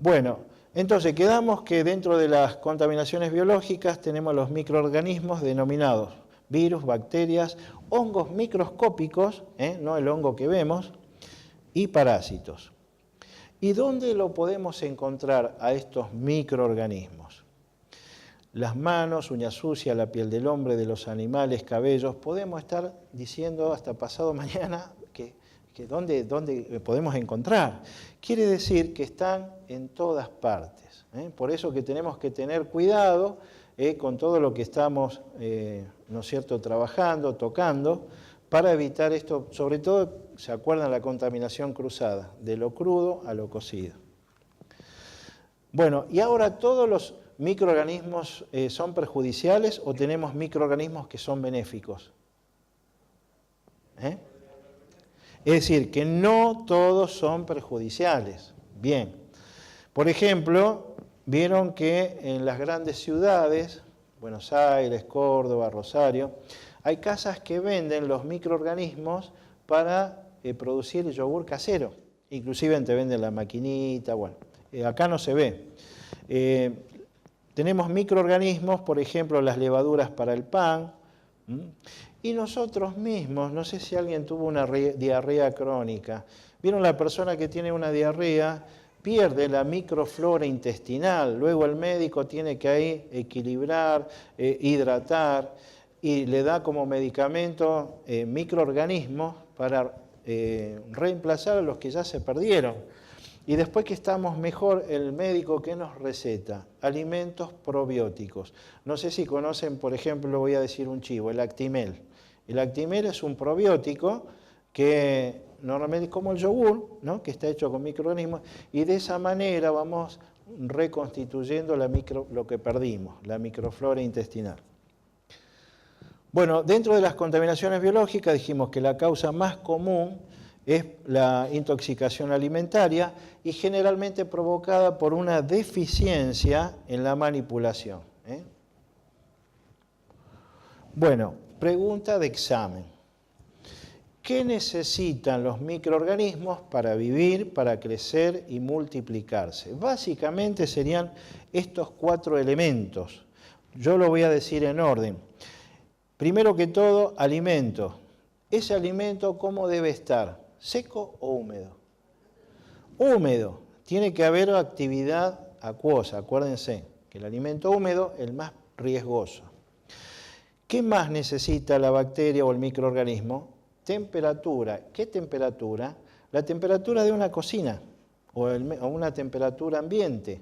Bueno, entonces quedamos que dentro de las contaminaciones biológicas tenemos los microorganismos denominados virus, bacterias, hongos microscópicos, no el hongo que vemos, y parásitos. ¿Y dónde lo podemos encontrar a estos microorganismos? Las manos, uñas sucias, la piel del hombre, de los animales, cabellos. Podemos estar diciendo hasta pasado mañana que dónde podemos encontrar. Quiere decir que están en todas partes. Por eso que tenemos que tener cuidado con todo lo que estamos, ¿no es cierto?, trabajando, tocando, para evitar esto, sobre todo, ¿se acuerdan la contaminación cruzada? De lo crudo a lo cocido. Bueno, y ahora todos los microorganismos son perjudiciales o tenemos microorganismos que son benéficos. Es decir, que no todos son perjudiciales. Bien. Por ejemplo, vieron que en las grandes ciudades, Buenos Aires, Córdoba, Rosario, hay casas que venden los microorganismos para producir yogur casero. Inclusive te venden la maquinita, bueno, acá no se ve. Tenemos microorganismos, por ejemplo, las levaduras para el pan. Y nosotros mismos, no sé si alguien tuvo una diarrea crónica. ¿Vieron la persona que tiene una diarrea? Pierde la microflora intestinal. Luego el médico tiene que ahí equilibrar, hidratar y le da como medicamento microorganismos para reemplazar a los que ya se perdieron. Y después que estamos mejor, el médico que nos receta alimentos probióticos. No sé si conocen, por ejemplo, voy a decir un chivo, el Actimel. El Actimel es un probiótico que normalmente es como el yogur, ¿no?, que está hecho con microorganismos, y de esa manera vamos reconstituyendo lo que perdimos, la microflora intestinal. Bueno, dentro de las contaminaciones biológicas dijimos que la causa más común es la intoxicación alimentaria y generalmente provocada por una deficiencia en la manipulación. Bueno, pregunta de examen. ¿Qué necesitan los microorganismos para vivir, para crecer y multiplicarse? Básicamente serían estos 4 elementos. Yo lo voy a decir en orden. Primero que todo, alimento. ¿Ese alimento cómo debe estar? ¿Seco o húmedo? Húmedo. Tiene que haber actividad acuosa. Acuérdense que el alimento húmedo es el más riesgoso. ¿Qué más necesita la bacteria o el microorganismo? Temperatura. ¿Qué temperatura? La temperatura de una cocina o una temperatura ambiente.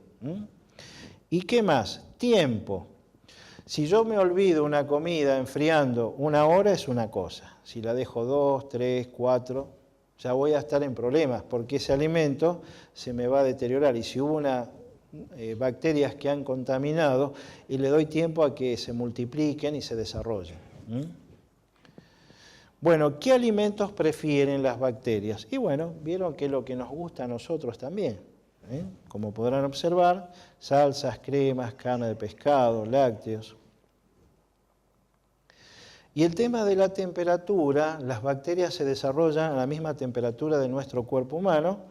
¿Y qué más? Tiempo. Si yo me olvido una comida enfriando 1 hora es una cosa. Si la dejo 2, 3, 4, ya voy a estar en problemas porque ese alimento se me va a deteriorar. Y si hubo bacterias que han contaminado y le doy tiempo a que se multipliquen y se desarrollen. Bueno, ¿qué alimentos prefieren las bacterias? Y bueno, vieron que es lo que nos gusta a nosotros también. Como podrán observar, salsas, cremas, carne de pescado, lácteos. Y el tema de la temperatura, las bacterias se desarrollan a la misma temperatura de nuestro cuerpo humano,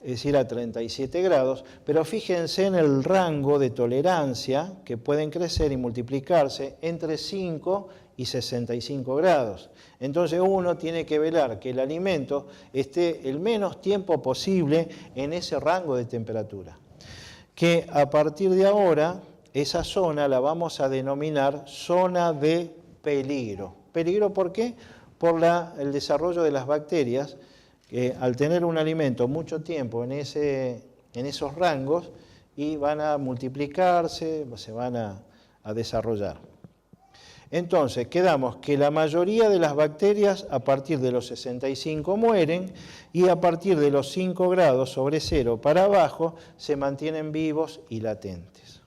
es decir, a 37 grados, pero fíjense en el rango de tolerancia que pueden crecer y multiplicarse entre 5 y 65 grados. Entonces uno tiene que velar que el alimento esté el menos tiempo posible en ese rango de temperatura. Que a partir de ahora, esa zona la vamos a denominar zona de peligro. ¿Peligro por qué? Por el desarrollo de las bacterias, que al tener un alimento mucho tiempo en esos rangos, y van a multiplicarse, se van a desarrollar. Entonces, quedamos que la mayoría de las bacterias a partir de los 65 mueren y a partir de los 5 grados sobre cero para abajo se mantienen vivos y latentes.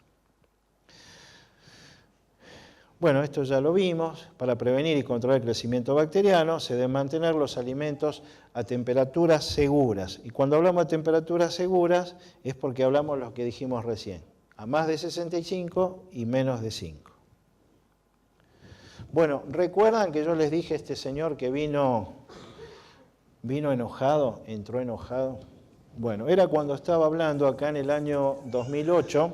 Bueno, esto ya lo vimos. Para prevenir y controlar el crecimiento bacteriano se deben mantener los alimentos a temperaturas seguras. Y cuando hablamos de temperaturas seguras es porque hablamos lo que dijimos recién, a más de 65 y menos de 5. Bueno, ¿recuerdan que yo les dije a este señor que vino enojado, entró enojado? Bueno, era cuando estaba hablando acá en el año 2008,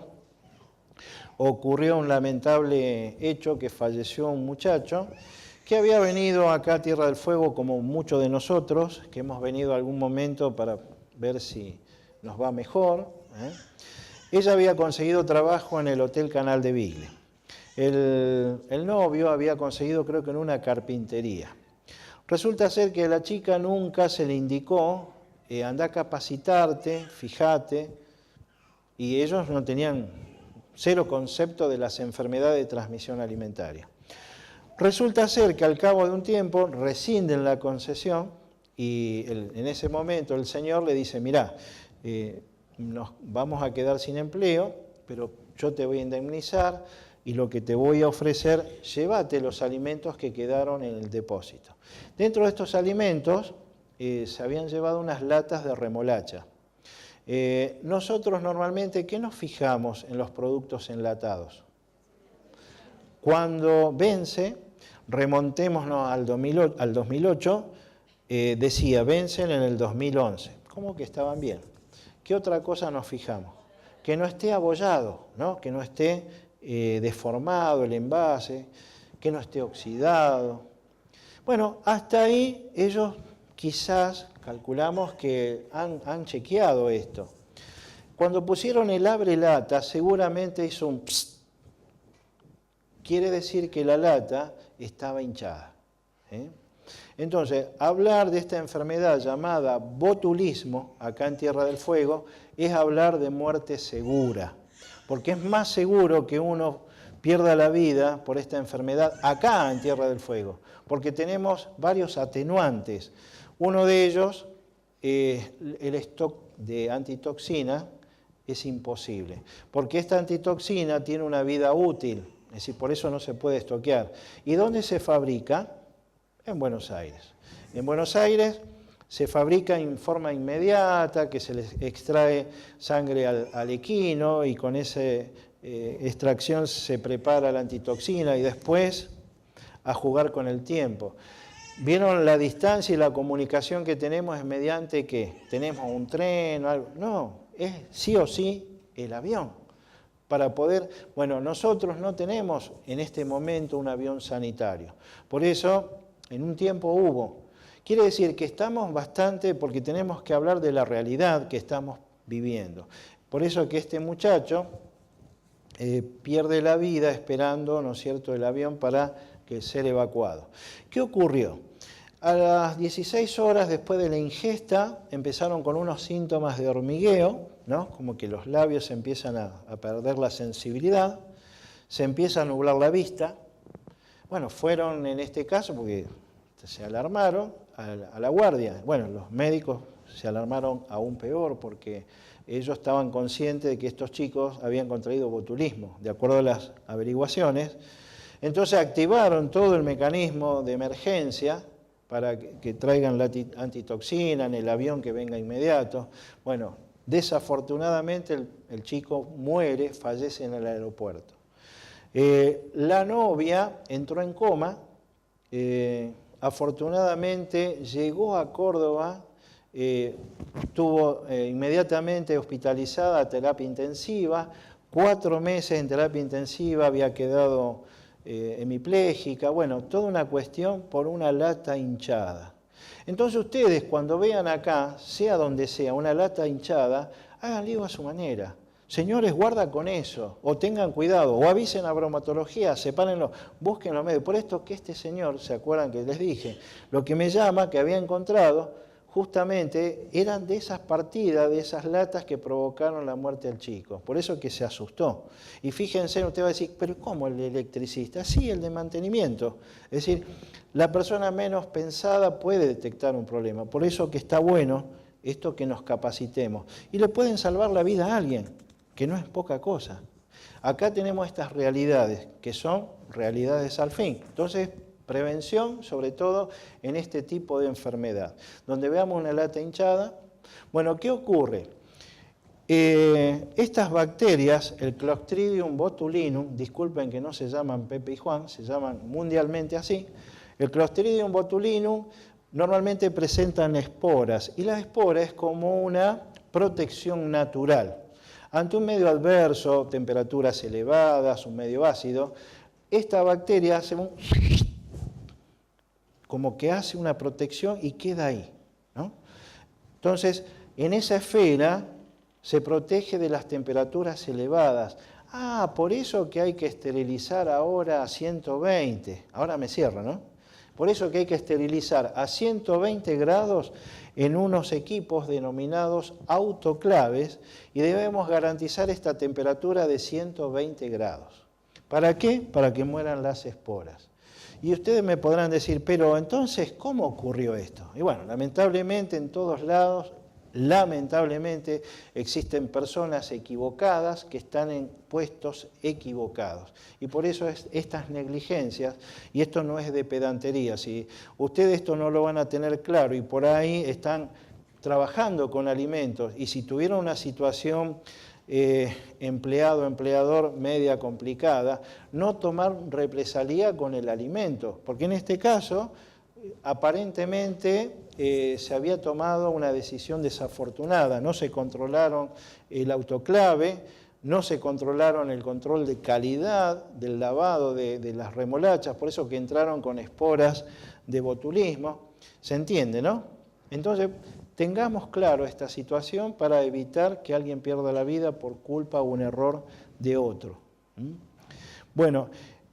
ocurrió un lamentable hecho que falleció un muchacho que había venido acá a Tierra del Fuego como muchos de nosotros, que hemos venido algún momento para ver si nos va mejor. Ella había conseguido trabajo en el Hotel Canal de Bigle. El novio había conseguido, creo que en una carpintería. Resulta ser que a la chica nunca se le indicó, anda a capacitarte, fíjate, y ellos no tenían cero concepto de las enfermedades de transmisión alimentaria. Resulta ser que al cabo de un tiempo rescinden la concesión y en ese momento el señor le dice, mirá, nos vamos a quedar sin empleo, pero yo te voy a indemnizar y lo que te voy a ofrecer, llévate los alimentos que quedaron en el depósito. Dentro de estos alimentos se habían llevado unas latas de remolacha. Nosotros normalmente, ¿qué nos fijamos en los productos enlatados? Cuando vence, remontémonos al 2008, decía, vencen en el 2011. ¿Cómo que estaban bien? ¿Qué otra cosa nos fijamos? Que no esté abollado, ¿no? Que no esté deformado el envase, que no esté oxidado. Bueno, hasta ahí ellos quizás calculamos que han chequeado esto. Cuando pusieron el abre lata, seguramente hizo un psst. Quiere decir que la lata estaba hinchada. Entonces, hablar de esta enfermedad llamada botulismo, acá en Tierra del Fuego, es hablar de muerte segura. Porque es más seguro que uno pierda la vida por esta enfermedad acá en Tierra del Fuego. Porque tenemos varios atenuantes. Uno de ellos, el stock de antitoxina, es imposible. Porque esta antitoxina tiene una vida útil. Es decir, por eso no se puede estoquear. ¿Y dónde se fabrica? En Buenos Aires. En Buenos Aires se fabrica en forma inmediata, que se les extrae sangre al equino y con esa extracción se prepara la antitoxina y después a jugar con el tiempo. ¿Vieron la distancia y la comunicación que tenemos es mediante qué? ¿Tenemos un tren o algo? No, es sí o sí el avión. Para poder, bueno, nosotros no tenemos en este momento un avión sanitario. Por eso, en un tiempo hubo. Quiere decir que estamos bastante, porque tenemos que hablar de la realidad que estamos viviendo. Por eso que este muchacho pierde la vida esperando, ¿no es cierto?, el avión para que ser evacuado. ¿Qué ocurrió? A las 16 horas después de la ingesta empezaron con unos síntomas de hormigueo, ¿no? Como que los labios empiezan a perder la sensibilidad, se empieza a nublar la vista. Bueno, fueron en este caso, porque se alarmaron, a la guardia. Bueno, los médicos se alarmaron aún peor porque ellos estaban conscientes de que estos chicos habían contraído botulismo, de acuerdo a las averiguaciones. Entonces activaron todo el mecanismo de emergencia para que traigan la antitoxina en el avión que venga inmediato. Bueno, desafortunadamente el chico muere, fallece en el aeropuerto. La novia entró en coma, afortunadamente llegó a Córdoba, estuvo inmediatamente hospitalizada a terapia intensiva, 4 meses en terapia intensiva, había quedado hemipléjica, bueno, toda una cuestión por una lata hinchada. Entonces ustedes cuando vean acá, sea donde sea, una lata hinchada, háganlo a su manera. Señores, guarda con eso, o tengan cuidado, o avisen a bromatología, sepárenlo, busquen los medios. Por esto que este señor, ¿se acuerdan que les dije? Lo que me llama, que había encontrado, justamente eran de esas partidas, de esas latas que provocaron la muerte del chico. Por eso que se asustó. Y fíjense, usted va a decir, pero ¿cómo el electricista? Sí, el de mantenimiento. Es decir, la persona menos pensada puede detectar un problema. Por eso que está bueno esto que nos capacitemos. Y le pueden salvar la vida a alguien, que no es poca cosa. Acá tenemos estas realidades, que son realidades al fin. Entonces, prevención, sobre todo en este tipo de enfermedad. Donde veamos una lata hinchada, bueno, ¿qué ocurre? Estas bacterias, el Clostridium botulinum, disculpen que no se llaman Pepe y Juan, se llaman mundialmente así, el Clostridium botulinum normalmente presentan esporas, y la espora es como una protección natural. Ante un medio adverso, temperaturas elevadas, un medio ácido, esta bacteria hace como que hace una protección y queda ahí, ¿no? Entonces, en esa esfera se protege de las temperaturas elevadas. Ah, por eso que hay que esterilizar ahora a 120. Ahora me cierro, ¿no? Por eso que hay que esterilizar a 120 grados en unos equipos denominados autoclaves y debemos garantizar esta temperatura de 120 grados. ¿Para qué? Para que mueran las esporas. Y ustedes me podrán decir, pero entonces, ¿cómo ocurrió esto? Y bueno, lamentablemente en todos lados, lamentablemente existen personas equivocadas que están en puestos equivocados. Y por eso estas negligencias, y esto no es de pedantería, si ustedes esto no lo van a tener claro y por ahí están trabajando con alimentos y si tuvieron una situación empleado-empleador media complicada, no tomar represalia con el alimento, porque en este caso aparentemente se había tomado una decisión desafortunada, no se controlaron el autoclave, no se controlaron el control de calidad del lavado de las remolachas, por eso que entraron con esporas de botulismo, ¿se entiende, no? Entonces, tengamos claro esta situación para evitar que alguien pierda la vida por culpa o un error de otro. Bueno,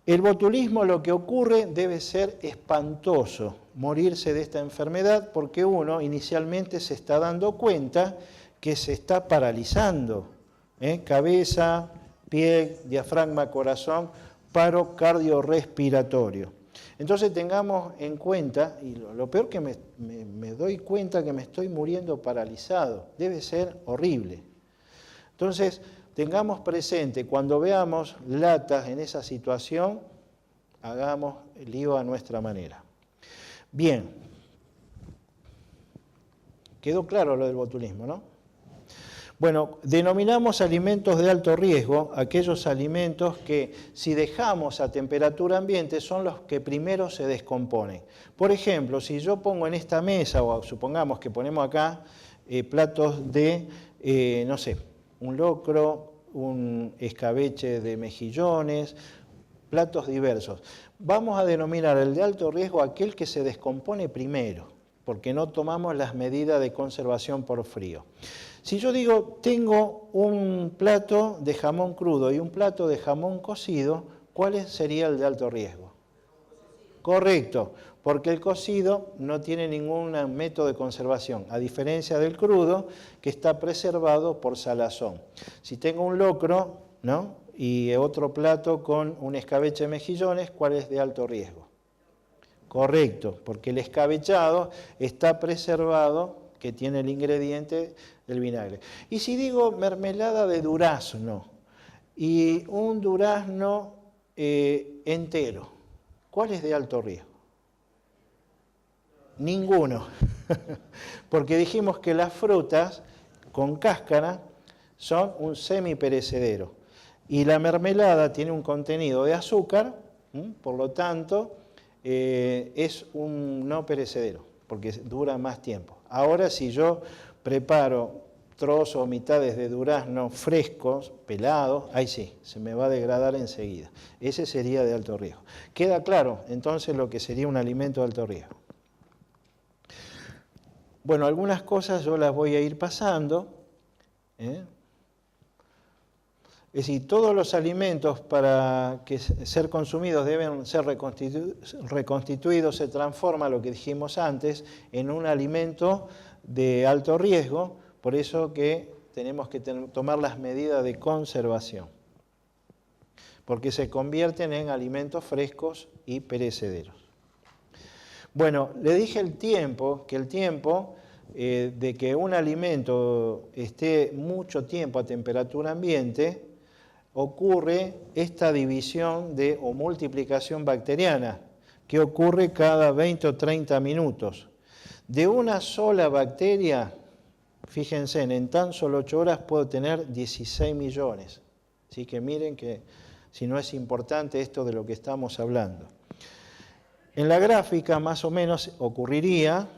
el botulismo lo que ocurre debe ser espantoso, morirse de esta enfermedad, porque uno inicialmente se está dando cuenta que se está paralizando. Cabeza, pie, diafragma, corazón, paro cardiorrespiratorio. Entonces tengamos en cuenta, y lo peor que me doy cuenta que me estoy muriendo paralizado, debe ser horrible. Entonces tengamos presente, cuando veamos latas en esa situación, hagamos el lío a nuestra manera. Bien, quedó claro lo del botulismo, ¿no? Bueno, denominamos alimentos de alto riesgo aquellos alimentos que si dejamos a temperatura ambiente son los que primero se descomponen. Por ejemplo, si yo pongo en esta mesa, o supongamos que ponemos acá platos de, no sé, un locro, un escabeche de mejillones, platos diversos. Vamos a denominar el de alto riesgo aquel que se descompone primero, porque no tomamos las medidas de conservación por frío. Si yo digo, tengo un plato de jamón crudo y un plato de jamón cocido, ¿cuál sería el de alto riesgo? Correcto, porque el cocido no tiene ningún método de conservación, a diferencia del crudo, que está preservado por salazón. Si tengo un locro, ¿no?, y otro plato con un escabeche de mejillones, ¿cuál es de alto riesgo? Correcto, porque el escabechado está preservado, que tiene el ingrediente del vinagre. Y si digo mermelada de durazno y un durazno entero, ¿cuál es de alto riesgo? Ninguno, porque dijimos que las frutas con cáscara son un semiperecedero y la mermelada tiene un contenido de azúcar, por lo tanto es un no perecedero, porque dura más tiempo. Ahora, si yo preparo trozos o mitades de durazno frescos, pelados, ahí sí, se me va a degradar enseguida. Ese sería de alto riesgo. ¿Queda claro entonces lo que sería un alimento de alto riesgo? Bueno, algunas cosas yo las voy a ir pasando. Es decir, todos los alimentos para que ser consumidos deben ser reconstituidos, se transforma, lo que dijimos antes, en un alimento de alto riesgo, por eso que tenemos que tomar las medidas de conservación, porque se convierten en alimentos frescos y perecederos. Bueno, le dije que el tiempo de que un alimento esté mucho tiempo a temperatura ambiente, ocurre esta división o multiplicación bacteriana, que ocurre cada 20 o 30 minutos. De una sola bacteria, fíjense, en tan solo 8 horas puedo tener 16 millones. Así que miren que si no es importante esto de lo que estamos hablando. En la gráfica más o menos ocurriría,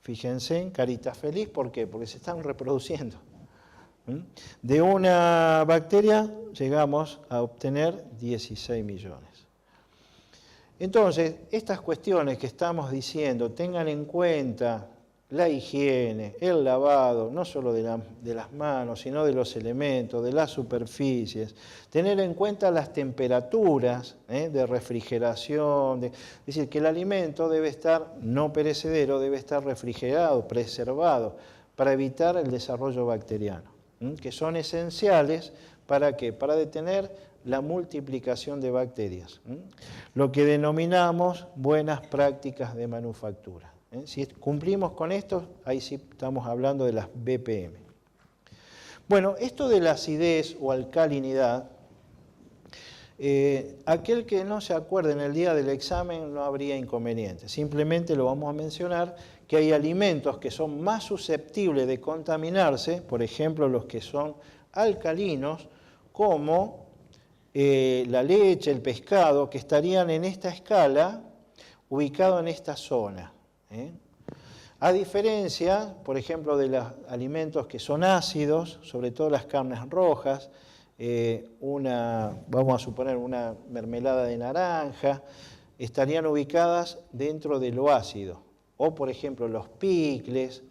Fíjense, carita feliz, ¿por qué? Porque se están reproduciendo. De una bacteria llegamos a obtener 16 millones. Entonces, estas cuestiones que estamos diciendo, tengan en cuenta la higiene, el lavado, no solo de las manos, sino de los elementos, de las superficies, tener en cuenta las temperaturas de refrigeración, es decir, que el alimento debe estar no perecedero, debe estar refrigerado, preservado, para evitar el desarrollo bacteriano, que son esenciales ¿para qué? Para detener la multiplicación de bacterias, lo que denominamos buenas prácticas de manufactura. Si cumplimos con esto, ahí sí estamos hablando de las BPM. Bueno, esto de la acidez o alcalinidad, aquel que no se acuerde en el día del examen no habría inconveniente. Simplemente lo vamos a mencionar que hay alimentos que son más susceptibles de contaminarse, por ejemplo los que son alcalinos, como la leche, el pescado, que estarían en esta escala, ubicados en esta zona. A diferencia, por ejemplo, de los alimentos que son ácidos, sobre todo las carnes rojas, vamos a suponer una mermelada de naranja, estarían ubicadas dentro de lo ácido. O, por ejemplo, los picles,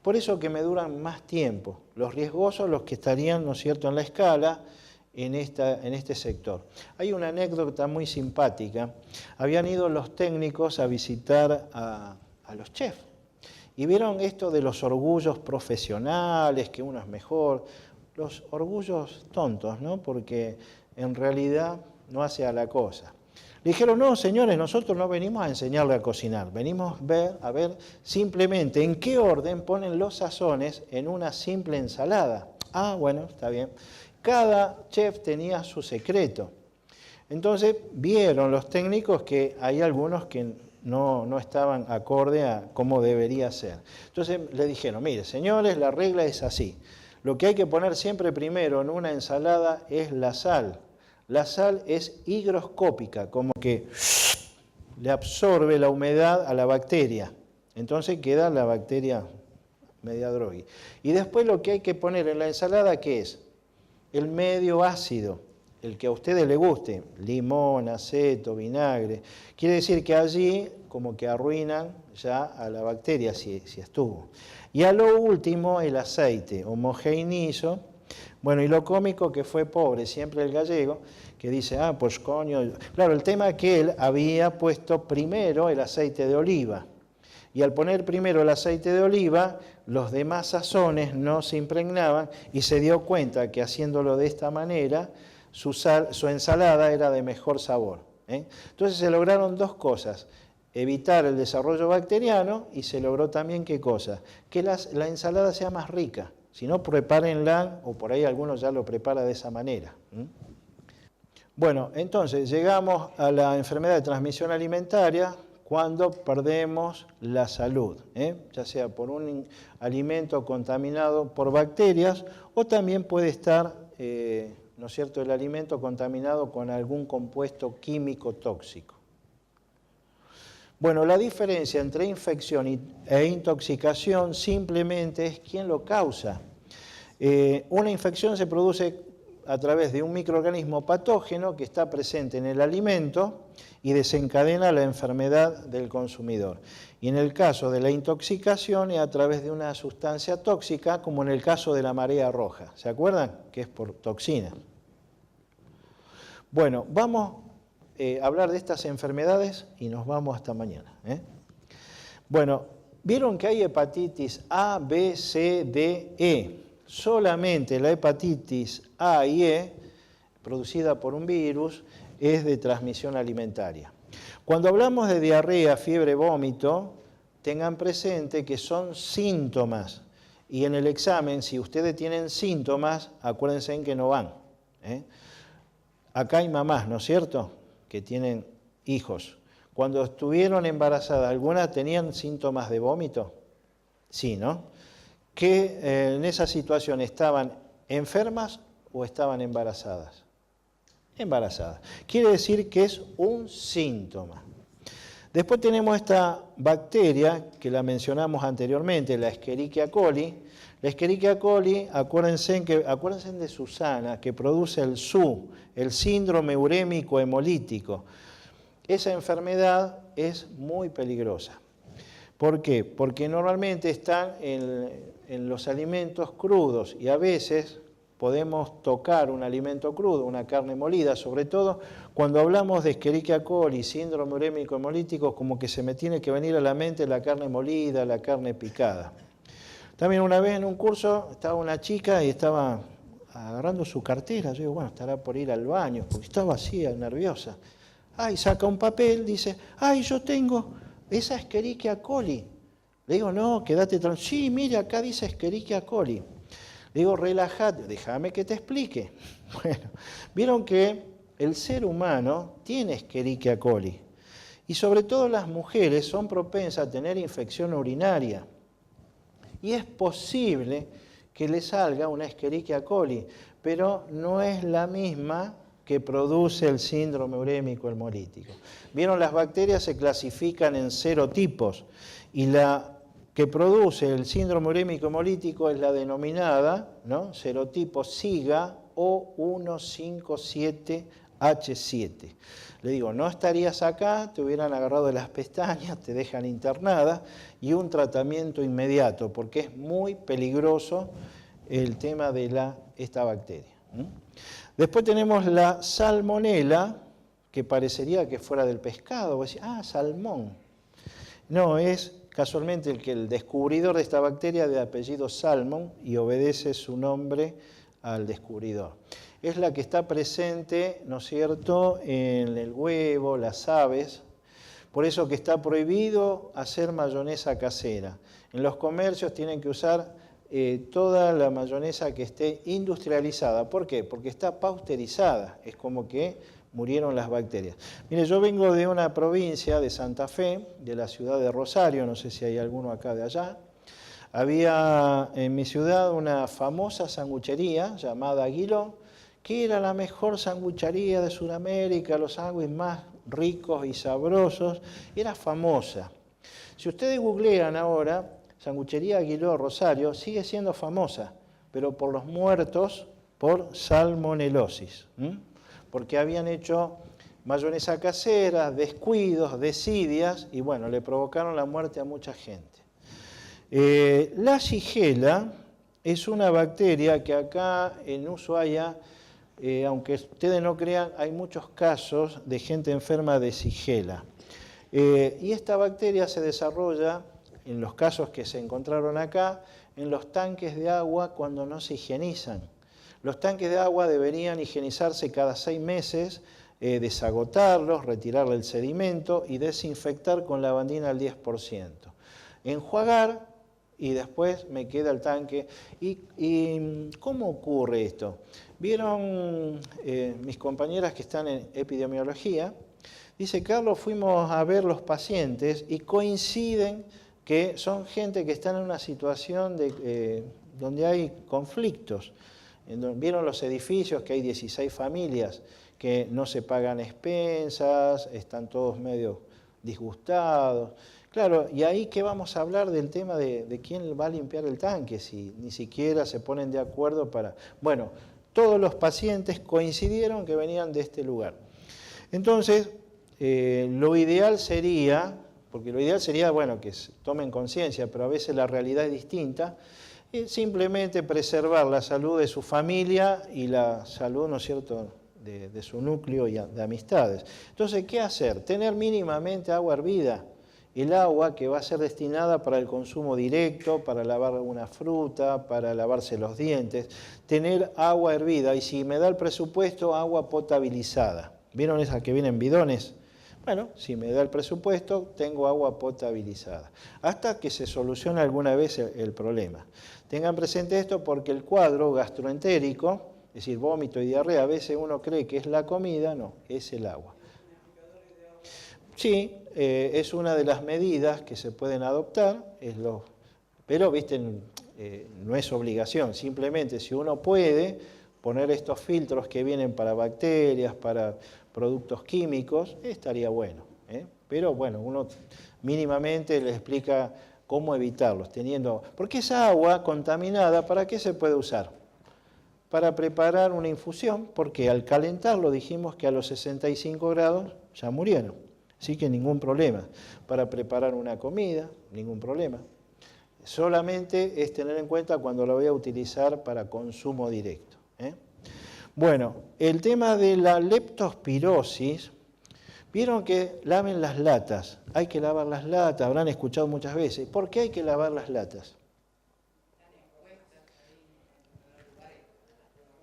por eso que me duran más tiempo. Los riesgosos, los que estarían, ¿no es cierto?, en la escala, en este sector. Hay una anécdota muy simpática. Habían ido los técnicos a visitar a los chefs y vieron esto de los orgullos profesionales, que uno es mejor, los orgullos tontos, ¿no? Porque en realidad no hace a la cosa. Le dijeron, no, señores, nosotros no venimos a enseñarle a cocinar, venimos a ver simplemente en qué orden ponen los sazones en una simple ensalada. Ah, bueno, está bien. Cada chef tenía su secreto. Entonces vieron los técnicos que hay algunos que no estaban acorde a cómo debería ser. Entonces le dijeron, mire, señores, la regla es así. Lo que hay que poner siempre primero en una ensalada es la sal. La sal es higroscópica, como que le absorbe la humedad a la bacteria. Entonces queda la bacteria media drogui. Y después lo que hay que poner en la ensalada, ¿qué es? El medio ácido, el que a ustedes les guste, limón, aceto, vinagre. Quiere decir que allí como que arruinan ya a la bacteria si estuvo. Y a lo último el aceite, homogeneizo. Bueno, y lo cómico que fue pobre, siempre el gallego, que dice, pues coño. Claro, el tema es que él había puesto primero el aceite de oliva. Y al poner primero el aceite de oliva, los demás sazones no se impregnaban y se dio cuenta que haciéndolo de esta manera, su ensalada era de mejor sabor. Entonces se lograron dos cosas, evitar el desarrollo bacteriano y se logró también, ¿qué cosa? Que la ensalada sea más rica. Si no, prepárenla, o por ahí algunos ya lo prepara de esa manera. Bueno, entonces llegamos a la enfermedad de transmisión alimentaria cuando perdemos la salud, ya sea por un alimento contaminado por bacterias o también puede estar, ¿no es cierto?, el alimento contaminado con algún compuesto químico tóxico. Bueno, la diferencia entre infección e intoxicación simplemente es quién lo causa. Una infección se produce a través de un microorganismo patógeno que está presente en el alimento y desencadena la enfermedad del consumidor. Y en el caso de la intoxicación es a través de una sustancia tóxica, como en el caso de la marea roja. ¿Se acuerdan? Que es por toxina. Bueno, vamos a hablar de estas enfermedades y nos vamos hasta mañana. Bueno, vieron que hay hepatitis A, B, C, D, E. Solamente la hepatitis A y E, producida por un virus, es de transmisión alimentaria. Cuando hablamos de diarrea, fiebre, vómito, tengan presente que son síntomas. Y en el examen, si ustedes tienen síntomas, acuérdense en que no van. Acá hay mamás, ¿no es cierto?, que tienen hijos. Cuando estuvieron embarazadas, ¿algunas tenían síntomas de vómito? Sí, ¿no? Que en esa situación estaban enfermas o estaban embarazadas. Embarazadas. Quiere decir que es un síntoma. Después tenemos esta bacteria que la mencionamos anteriormente, la Escherichia coli. La Escherichia coli, acuérdense de Susana, que produce el SU, el síndrome urémico hemolítico. Esa enfermedad es muy peligrosa. ¿Por qué? Porque normalmente están en los alimentos crudos y a veces podemos tocar un alimento crudo, una carne molida, sobre todo cuando hablamos de Escherichia coli, síndrome urémico hemolítico, como que se me tiene que venir a la mente la carne molida, la carne picada. También una vez en un curso estaba una chica y estaba agarrando su cartera. Yo digo, bueno, estará por ir al baño, porque estaba así, nerviosa. Ay, saca un papel, dice, ay, yo tengo esa Escherichia coli. Le digo, no, quédate tranquilo. Sí, mire, acá dice Escherichia coli. Le digo, relájate, déjame que te explique. Bueno, vieron que el ser humano tiene Escherichia coli. Y sobre todo las mujeres son propensas a tener infección urinaria. Y es posible que le salga una Escherichia coli, pero no es la misma que produce el síndrome urémico hemolítico. Vieron, las bacterias se clasifican en serotipos y la que produce el síndrome urémico hemolítico es la denominada, ¿no?, serotipo SIGA O157H7. Le digo, no estarías acá, te hubieran agarrado de las pestañas, te dejan internada y un tratamiento inmediato, porque es muy peligroso el tema de esta bacteria. Después tenemos la salmonela, que parecería que fuera del pescado. Vos decís, ah, salmón. No, es casualmente el descubridor de esta bacteria de apellido Salmon y obedece su nombre al descubridor. Es la que está presente, ¿no es cierto?, en el huevo, las aves. Por eso que está prohibido hacer mayonesa casera. En los comercios tienen que usar toda la mayonesa que esté industrializada. ¿Por qué? Porque está pasteurizada. Es como que murieron las bacterias. Mire, yo vengo de una provincia de Santa Fe, de la ciudad de Rosario, no sé si hay alguno acá de allá. Había en mi ciudad una famosa sanguchería llamada Aguiló, que era la mejor sanguchería de Sudamérica, los sándwiches más ricos y sabrosos, era famosa. Si ustedes googlean ahora, Sanguchería Aguiló Rosario sigue siendo famosa, pero por los muertos por salmonelosis, porque habían hecho mayonesa casera, descuidos, desidias, y bueno, le provocaron la muerte a mucha gente. La Shigella es una bacteria que acá en Ushuaia, aunque ustedes no crean, hay muchos casos de gente enferma de Shigella. Y esta bacteria se desarrolla, en los casos que se encontraron acá, en los tanques de agua cuando no se higienizan. Los tanques de agua deberían higienizarse cada 6 meses, desagotarlos, retirarle el sedimento y desinfectar con lavandina al 10%. Enjuagar y después me queda el tanque. ¿Y cómo ocurre esto? Vieron mis compañeras que están en epidemiología. Dice, Carlos, fuimos a ver los pacientes y coinciden que son gente que están en una situación donde hay conflictos. Vieron los edificios, que hay 16 familias que no se pagan expensas, están todos medio disgustados. Claro, y ahí que vamos a hablar del tema de quién va a limpiar el tanque, si ni siquiera se ponen de acuerdo para... Bueno, todos los pacientes coincidieron que venían de este lugar. Entonces, lo ideal sería, porque lo ideal sería, bueno, que tomen conciencia, pero a veces la realidad es distinta, simplemente preservar la salud de su familia y la salud, ¿no es cierto?, de su núcleo y de amistades. Entonces, ¿qué hacer? Tener mínimamente agua hervida. El agua que va a ser destinada para el consumo directo, para lavar una fruta, para lavarse los dientes, tener agua hervida y si me da el presupuesto, agua potabilizada. ¿Vieron esas que vienen bidones? Bueno, si me da el presupuesto, tengo agua potabilizada, hasta que se solucione alguna vez el problema. Tengan presente esto porque el cuadro gastroentérico, es decir, vómito y diarrea, a veces uno cree que es la comida, no, es el agua. Sí, es una de las medidas que se pueden adoptar, pero ¿viste? No es obligación, simplemente si uno puede poner estos filtros que vienen para bacterias, para productos químicos, estaría bueno. Pero bueno, uno mínimamente les explica cómo evitarlos, porque esa agua contaminada, ¿para qué se puede usar? Para preparar una infusión, porque al calentarlo dijimos que a los 65 grados ya murieron, así que ningún problema. Para preparar una comida, ningún problema. Solamente es tener en cuenta cuando lo voy a utilizar para consumo directo. Bueno, el tema de la leptospirosis, vieron que laven las latas, hay que lavar las latas, habrán escuchado muchas veces. ¿Por qué hay que lavar las latas?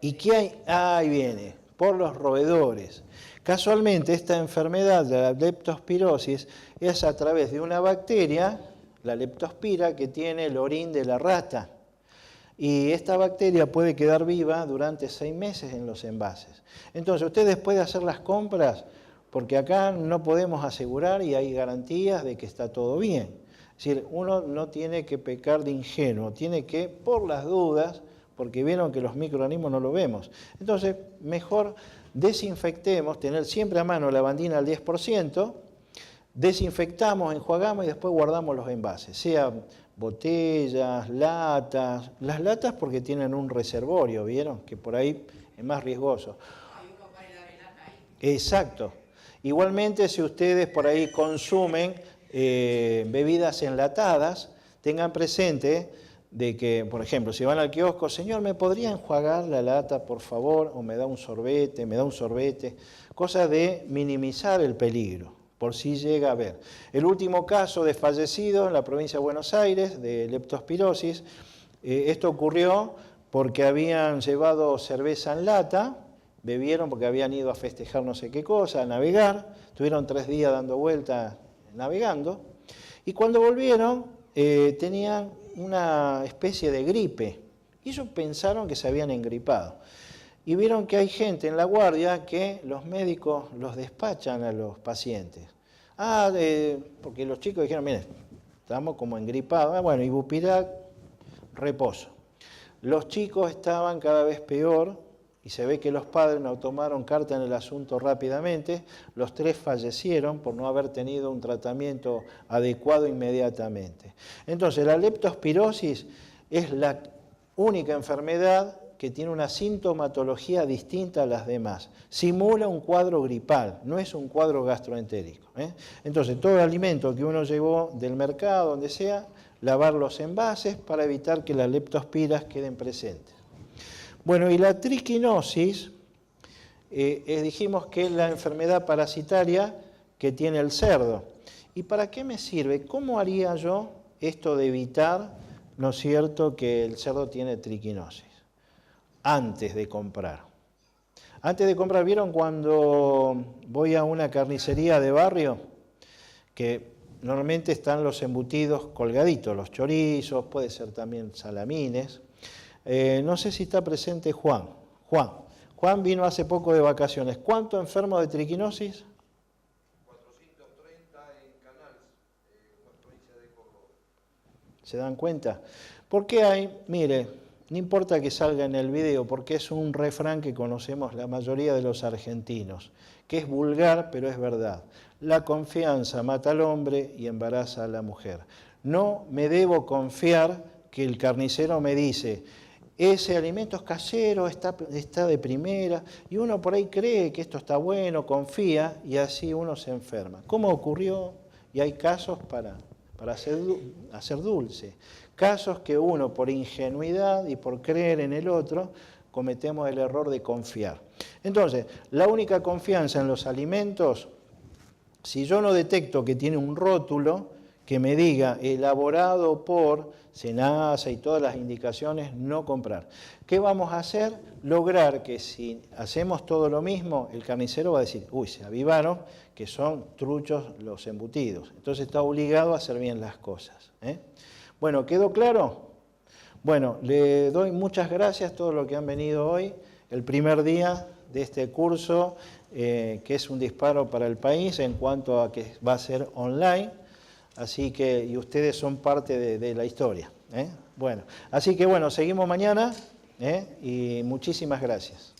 ¿Y qué hay? Ahí viene, por los roedores. Casualmente esta enfermedad de la leptospirosis es a través de una bacteria, la leptospira, que tiene el orín de la rata. Y esta bacteria puede quedar viva durante 6 meses en los envases. Entonces, usted después de hacer las compras, porque acá no podemos asegurar y hay garantías de que está todo bien. Es decir, uno no tiene que pecar de ingenuo, tiene que, por las dudas, porque vieron que los microorganismos no lo vemos. Entonces, mejor desinfectemos, tener siempre a mano lavandina al 10%, desinfectamos, enjuagamos y después guardamos los envases, sea botellas, latas, las latas porque tienen un reservorio, ¿vieron? Que por ahí es más riesgoso. Exacto. Igualmente, si ustedes por ahí consumen bebidas enlatadas, tengan presente de que, por ejemplo, si van al kiosco, señor, ¿me podría enjuagar la lata, por favor? O me da un sorbete, cosa de minimizar el peligro, por si llega a haber. El último caso de fallecido en la provincia de Buenos Aires, de leptospirosis, esto ocurrió porque habían llevado cerveza en lata, bebieron porque habían ido a festejar no sé qué cosa, a navegar, estuvieron 3 días dando vueltas navegando, y cuando volvieron tenían una especie de gripe. Y ellos pensaron que se habían engripado. Y vieron que hay gente en la guardia que los médicos los despachan a los pacientes. Porque los chicos dijeron, miren, estamos como engripados. Bueno, Ibupirac, reposo. Los chicos estaban cada vez peor y se ve que los padres no tomaron carta en el asunto rápidamente. Los 3 fallecieron por no haber tenido un tratamiento adecuado inmediatamente. Entonces, la leptospirosis es la única enfermedad que tiene una sintomatología distinta a las demás. Simula un cuadro gripal, no es un cuadro gastroentérico. Entonces, todo el alimento que uno llevó del mercado, donde sea, lavar los envases para evitar que las leptospiras queden presentes. Bueno, y la triquinosis, dijimos que es la enfermedad parasitaria que tiene el cerdo. ¿Y para qué me sirve? ¿Cómo haría yo esto de evitar, no es cierto, que el cerdo tiene triquinosis? Antes de comprar. Antes de comprar, ¿vieron cuando voy a una carnicería de barrio? Que normalmente están los embutidos colgaditos, los chorizos, puede ser también salamines. No sé si está presente Juan. Juan vino hace poco de vacaciones. ¿Cuántos enfermos de triquinosis? 430 en Canals, provincia de Córdoba. ¿Se dan cuenta? Porque hay, mire, no importa que salga en el video, porque es un refrán que conocemos la mayoría de los argentinos, que es vulgar, pero es verdad. La confianza mata al hombre y embaraza a la mujer. No me debo confiar que el carnicero me dice, ese alimento es casero, está de primera, y uno por ahí cree que esto está bueno, confía, y así uno se enferma. ¿Cómo ocurrió? Y hay casos para hacer dulce. Casos que uno, por ingenuidad y por creer en el otro, cometemos el error de confiar. Entonces, la única confianza en los alimentos, si yo no detecto que tiene un rótulo que me diga elaborado por SENASA y todas las indicaciones, no comprar. ¿Qué vamos a hacer? Lograr que si hacemos todo lo mismo, el carnicero va a decir, uy, se avivaron, que son truchos los embutidos. Entonces está obligado a hacer bien las cosas. Bueno, ¿quedó claro? Bueno, le doy muchas gracias a todos los que han venido hoy, el primer día de este curso, que es un disparo para el país en cuanto a que va a ser online. Así que, y ustedes son parte de la historia. Bueno, así que bueno, seguimos mañana y muchísimas gracias.